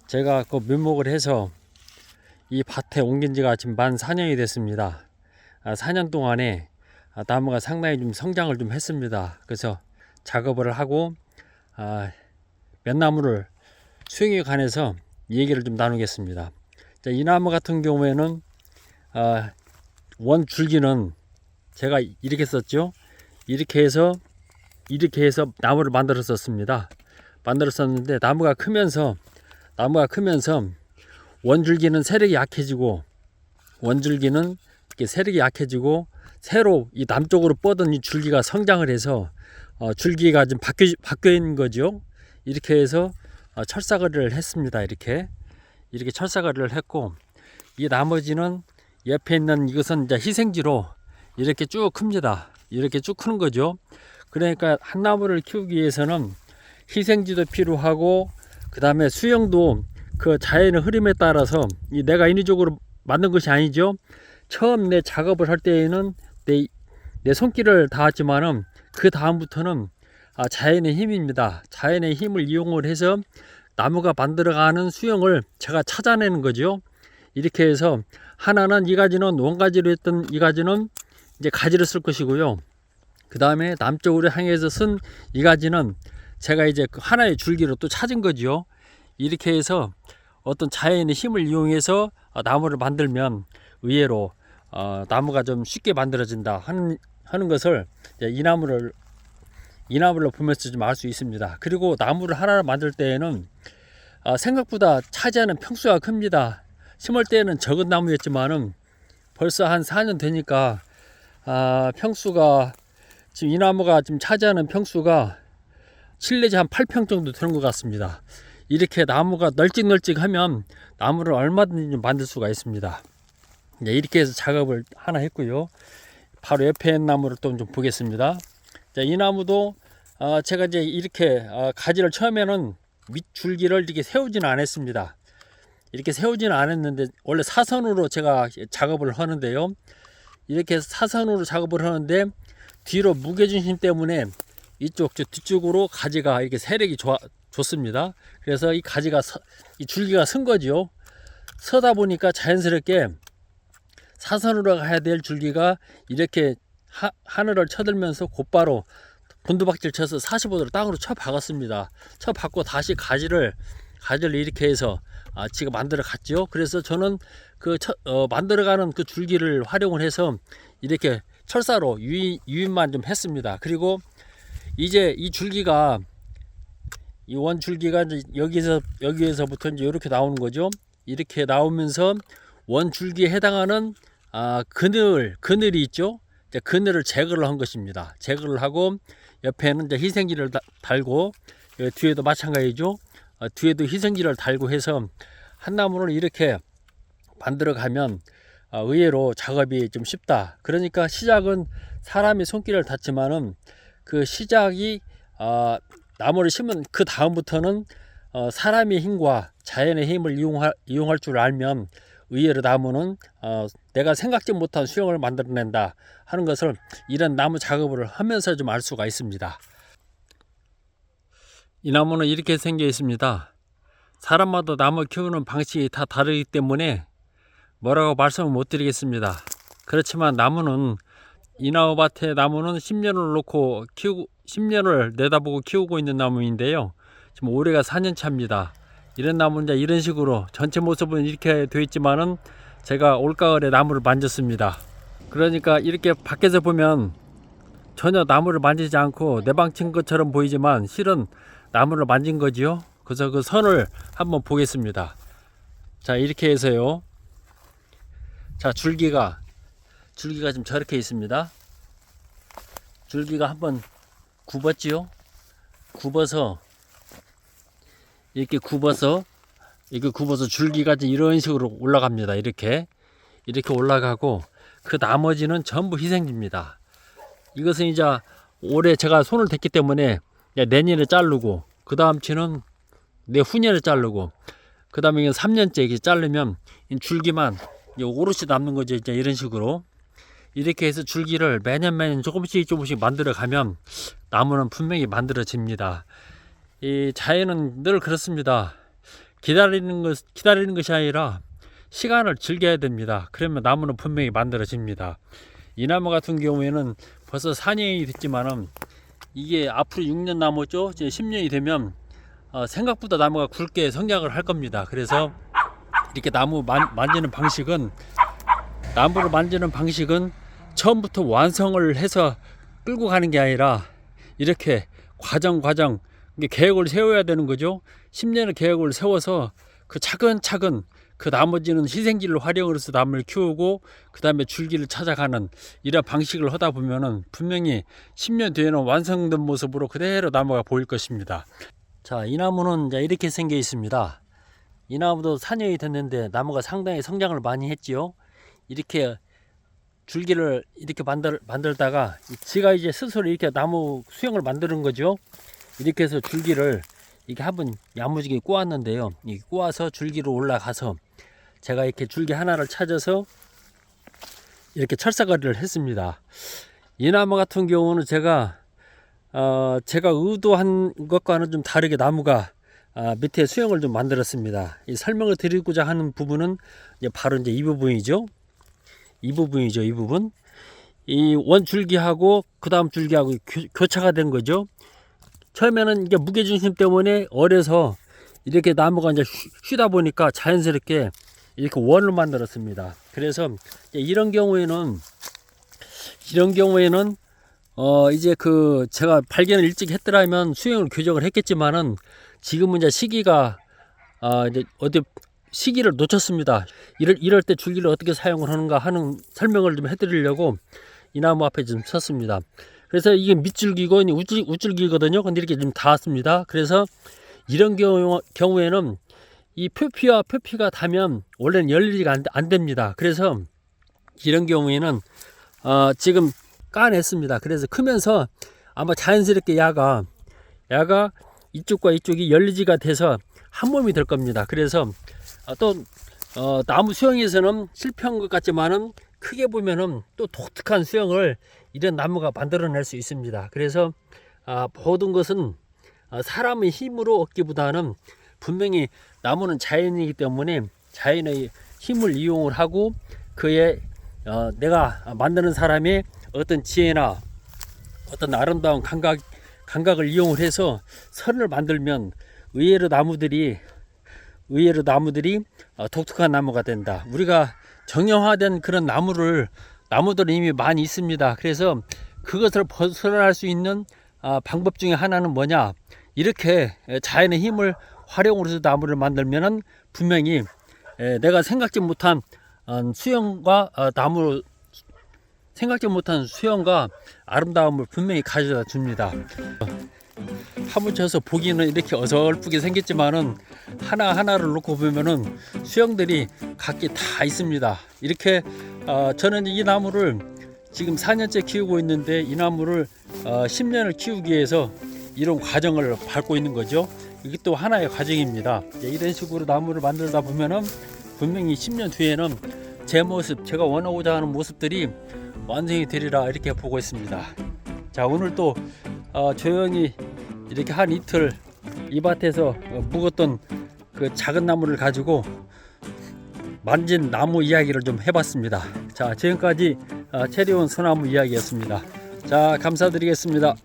제가 그 묘목을 해서 이 밭에 옮긴 지가 지금 만 4년이 됐습니다. 4년 동안에 나무가 상당히 좀 성장을 좀 했습니다. 그래서 작업을 하고 몇 나무를 수행에 관해서 얘기를 좀 나누겠습니다. 자, 이 나무 같은 경우에는 원 줄기는 제가 이렇게 썼죠. 이렇게 해서 나무를 만들었었습니다. 만들었었는데 나무가 크면서 원줄기는 세력이 약해지고 새로 이 남쪽으로 뻗은 이 줄기가 성장을 해서 줄기가 좀 바뀌어 있는 거죠. 이렇게 해서 철사거리를 했습니다. 이렇게 철사거리를 했고, 이 나머지는 옆에 있는 이것은 이제 희생지로 이렇게 쭉 큽니다. 이렇게 쭉 크는 거죠. 그러니까 한 나무를 키우기 위해서는 희생지도 필요하고, 그 다음에 수영도 그 자연의 흐름에 따라서 내가 인위적으로 만든 것이 아니죠. 처음 내 작업을 할 때에는 내 손길을 닿았지만은 그 다음부터는 자연의 힘입니다. 자연의 힘을 이용을 해서 나무가 만들어가는 수영을 제가 찾아내는 거죠. 이렇게 해서 하나는 이 가지는 원가지로 했던 이 가지는 이제 가지를 쓸 것이고요. 그 다음에 남쪽으로 향해서 쓴 이 가지는 제가 이제 하나의 줄기로 또 찾은 거죠. 이렇게 해서 어떤 자연의 힘을 이용해서 나무를 만들면 의외로 나무가 좀 쉽게 만들어진다 하는 것을 이 나무를 보면서 좀 알 수 있습니다. 그리고 나무를 하나를 만들 때에는 생각보다 차지하는 평수가 큽니다. 심을 때는 적은 나무였지만은 벌써 한 4년 되니까 평수가 지금 이 나무가 지금 차지하는 평수가 7 내지 한 8평 정도 되는 것 같습니다. 이렇게 나무가 널찍널찍하면 나무를 얼마든지 만들 수가 있습니다. 이렇게 해서 작업을 하나 했고요. 바로 옆에 있는 나무를 또 좀 보겠습니다. 자, 이 나무도 제가 이제 이렇게 가지를 처음에는 밑 줄기를 이렇게 세우지는 않았습니다. 이렇게 세우지는 않았는데 원래 사선으로 제가 작업을 하는데요. 이렇게 사선으로 작업을 하는데 뒤로 무게중심 때문에 이쪽 뒤쪽으로 가지가 이렇게 세력이 좋습니다. 그래서 이 가지가 이 줄기가 선 거죠. 서다 보니까 자연스럽게 사선으로 가야 될 줄기가 이렇게 하늘을 쳐들면서 곧바로 곤두박질 쳐서 45도로 땅으로 쳐 박았습니다. 쳐 박고 다시 가지를 이렇게 해서 지금 만들어 갔죠. 그래서 저는 만들어가는 그 줄기를 활용을 해서 이렇게 철사로 유인만 좀 했습니다. 그리고 이제 이 줄기가 이 원 줄기가 이제 여기에서부터 이제 이렇게 나오는 거죠. 이렇게 나오면서 원 줄기에 해당하는 그늘이 있죠. 이제 그늘을 제거를 한 것입니다. 제거를 하고 옆에는 이제 희생지를 달고 뒤에도 마찬가지죠. 뒤에도 희생지를 달고 해서 한 나무를 이렇게 만들어 가면 의외로 작업이 좀 쉽다. 그러니까 시작은 사람이 손길을 닿지만은 그 시작이 나무를 심은 그 다음부터는 사람의 힘과 자연의 힘을 이용할 줄 알면 의외로 나무는 내가 생각지 못한 수영을 만들어낸다 하는 것을 이런 나무 작업을 하면서 좀 알 수가 있습니다. 이 나무는 이렇게 생겨 있습니다. 사람마다 나무 키우는 방식이 다 다르기 때문에 뭐라고 말씀을 못 드리겠습니다. 그렇지만 이 나무 밭에 나무는 10년을 내다보고 키우고 있는 나무인데요. 지금 올해가 4년 차입니다. 이런 나무는 이런 식으로 전체 모습은 이렇게 되어 있지만은 제가 올가을에 나무를 만졌습니다. 그러니까 이렇게 밖에서 보면 전혀 나무를 만지지 않고 내방친 것처럼 보이지만 실은 나무를 만진 거지요. 그래서 그 선을 한번 보겠습니다. 자, 이렇게 해서요. 자, 줄기가 지금 저렇게 있습니다. 줄기가 한번 굽었지요. 이렇게 굽어서 줄기가 이런 식으로 올라갑니다. 이렇게 올라가고 그 나머지는 전부 희생지입니다. 이것은 이제 올해 제가 손을 댔기 때문에 내년에 자르고 그 다음 치는 내후년에 자르고 그 다음에 3년째 이렇게 자르면 줄기만 오롯이 남는 거죠. 이제 이런 식으로 이렇게 해서 줄기를 매년 조금씩 만들어 가면 나무는 분명히 만들어집니다. 이 자연은 늘 그렇습니다. 기다리는 것이 아니라 시간을 즐겨야 됩니다. 그러면 나무는 분명히 만들어집니다. 이 나무 같은 경우에는 벌써 4년이 됐지만은 이게 앞으로 6년 나무죠. 이제 10년이 되면 생각보다 나무가 굵게 성장을 할 겁니다. 그래서 이렇게 나무를 만지는 방식은 처음부터 완성을 해서 끌고 가는 게 아니라 이렇게 과정 계획을 세워야 되는 거죠. 10년의 계획을 세워서 그 차근차근 그 나머지는 희생지를 활용을 해서 나무를 키우고 그 다음에 줄기를 찾아가는 이런 방식을 하다 보면은 분명히 10년 뒤에는 완성된 모습으로 그대로 나무가 보일 것입니다. 자, 이 나무는 이제 이렇게 생겨 있습니다. 이 나무도 4년이 됐는데 나무가 상당히 성장을 많이 했지요. 이렇게 줄기를 이렇게 만들다가 지가 이제 스스로 이렇게 나무 수영을 만드는 거죠. 이렇게 해서 줄기를 이렇게 한번 야무지게 꼬았는데요. 이렇게 꼬아서 줄기로 올라가서 제가 이렇게 줄기 하나를 찾아서 이렇게 철사거리를 했습니다. 이 나무 같은 경우는 제가 의도한 것과는 좀 다르게 나무가 밑에 수영을 좀 만들었습니다. 이 설명을 드리고자 하는 부분은 바로 이제 이 부분이죠. 이 부분. 이 원 줄기하고 그 다음 줄기하고 교차가 된 거죠. 처음에는 이게 무게중심 때문에 어려서 이렇게 나무가 이제 쉬다 보니까 자연스럽게 이렇게 원을 만들었습니다. 그래서 이런 경우에는 이제 그 제가 발견을 일찍 했더라면 수영을 교정을 했겠지만은 지금은 이제 시기가 이제 시기를 놓쳤습니다. 이럴 때 줄기를 어떻게 사용을 하는가 하는 설명을 좀 해드리려고 이 나무 앞에 좀 섰습니다. 그래서 이게 밑줄기고 우줄기거든요. 근데 이렇게 좀 닿았습니다. 그래서 이런 경우에는 이 표피가 닿으면 원래는 열리지가 안 됩니다. 그래서 이런 경우에는 지금 까냈습니다. 그래서 크면서 아마 자연스럽게 야가 이쪽과 이쪽이 열리지가 돼서 한 몸이 될 겁니다. 그래서 또 나무 수영에서는 실패한 것 같지만은 크게 보면은 또 독특한 수영을 이런 나무가 만들어낼 수 있습니다. 그래서 모든 것은 사람의 힘으로 얻기보다는 분명히 나무는 자연이기 때문에 자연의 힘을 이용을 하고 그의 내가 만드는 사람의 어떤 지혜나 어떤 아름다운 감각을 이용을 해서 선을 만들면 의외로 나무들이 독특한 나무가 된다. 우리가 정형화된 그런 나무들은 이미 많이 있습니다. 그래서 그것을 벗어날 수 있는 방법 중에 하나는 뭐냐? 이렇게 자연의 힘을 활용을 해서 나무를 만들면은 분명히 내가 생각지 못한 수영과 아름다움을 분명히 가져다 줍니다. 파묻혀서 보기는 이렇게 어설프게 생겼지만은 하나하나를 놓고 보면은 수영들이 각기 다 있습니다. 이렇게 저는 이 나무를 지금 4년째 키우고 있는데 이 나무를 10년을 키우기 위해서 이런 과정을 밟고 있는 거죠. 이게 또 하나의 과정입니다. 이런 식으로 나무를 만들다 보면은 분명히 10년 뒤에는 제 모습, 제가 원하고자 하는 모습들이 완성이 되리라 이렇게 보고 있습니다. 자, 오늘 또 조용히 이렇게 한 이틀 이 밭에서 묵었던 그 작은 나무를 가지고 만진 나무 이야기를 좀 해봤습니다. 자, 지금까지 체리온 소나무 이야기였습니다. 자, 감사드리겠습니다.